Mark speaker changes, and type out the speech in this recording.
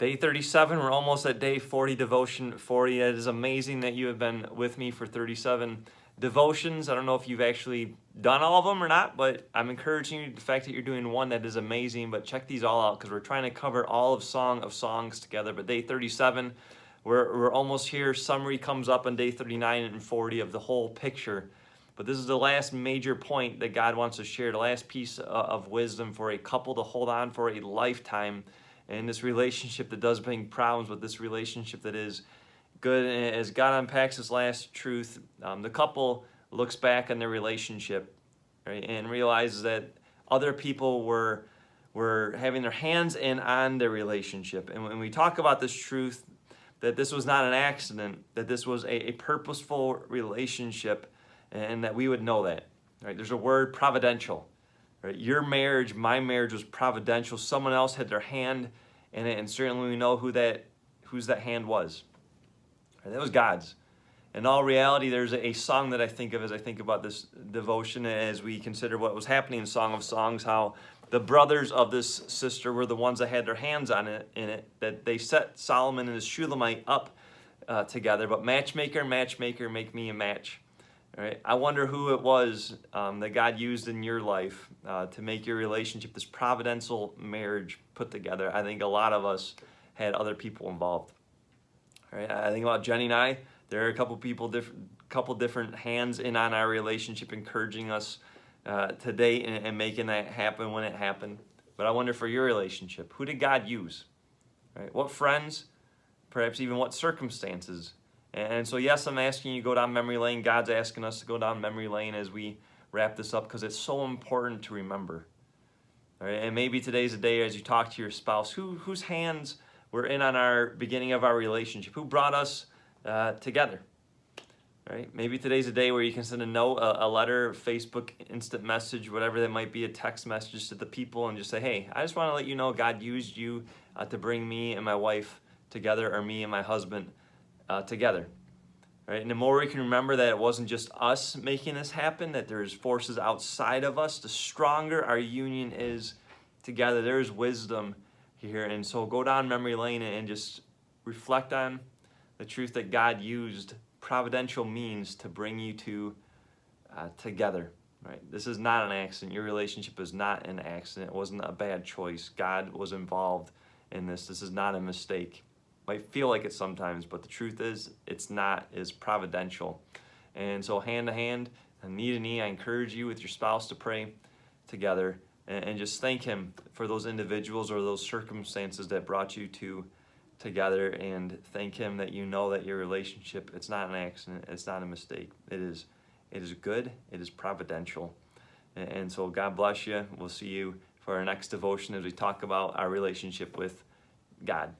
Speaker 1: Day 37, we're almost at day 40, devotion 40. It is amazing that you have been with me for 37 devotions. I don't know if you've actually done all of them or not, but I'm encouraging you. The fact that you're doing one, that is amazing. But check these all out because we're trying to cover all of Song of Songs together. But day 37, we're almost here. Summary comes up on day 39 and 40 of the whole picture. But this is the last major point that God wants to share, the last piece of wisdom for a couple to hold on for a lifetime. And this relationship that does bring problems, with this relationship that is good. And as God unpacks this last truth, the couple looks back on their relationship, right, and realizes that other people were having their hands in on their relationship. And when we talk about this truth, that this was not an accident, that this was a purposeful relationship, and that we would know that, right? There's a word, providential. Right? Your marriage, my marriage was providential. Someone else had their hand in it, and certainly we know whose that hand was. Right? That was God's. In all reality, there's a song that I think of as I think about this devotion, as we consider what was happening in Song of Songs, how the brothers of this sister were the ones that had their hands in it, that they set Solomon and his Shulamite up together. But matchmaker, matchmaker, make me a match. All right. I wonder who it was that God used in your life to make your relationship, this providential marriage, put together. I think a lot of us had other people involved. All right. I think about Jenny and I. There are a couple different hands in on our relationship, encouraging us to date and making that happen when it happened. But I wonder for your relationship, who did God use? All right. What friends? Perhaps even what circumstances? And so, yes, I'm asking you to go down memory lane. God's asking us to go down memory lane as we wrap this up, because it's so important to remember. All right? And maybe today's a day as you talk to your spouse, whose hands were in on our beginning of our relationship, who brought us together. Right? Maybe today's a day where you can send a note, a letter, Facebook instant message, whatever that might be, a text message to the people, and just say, hey, I just want to let you know God used you to bring me and my wife together, or me and my husband together. Right? And the more we can remember that it wasn't just us making this happen, that there's forces outside of us, the stronger our union is together. There's wisdom here. And so go down memory lane and just reflect on the truth that God used providential means to bring you two together. Right? This is not an accident. Your relationship is not an accident. It wasn't a bad choice. God was involved in this. This is not a mistake. Might feel like it sometimes, but the truth is, it's not. It's providential. And so hand to hand and knee to knee, I encourage you with your spouse to pray together and just thank Him for those individuals or those circumstances that brought you two together, and thank Him that you know that your relationship, it's not an accident, it's not a mistake. It is good, it is providential. And so God bless you. We'll see you for our next devotion as we talk about our relationship with God.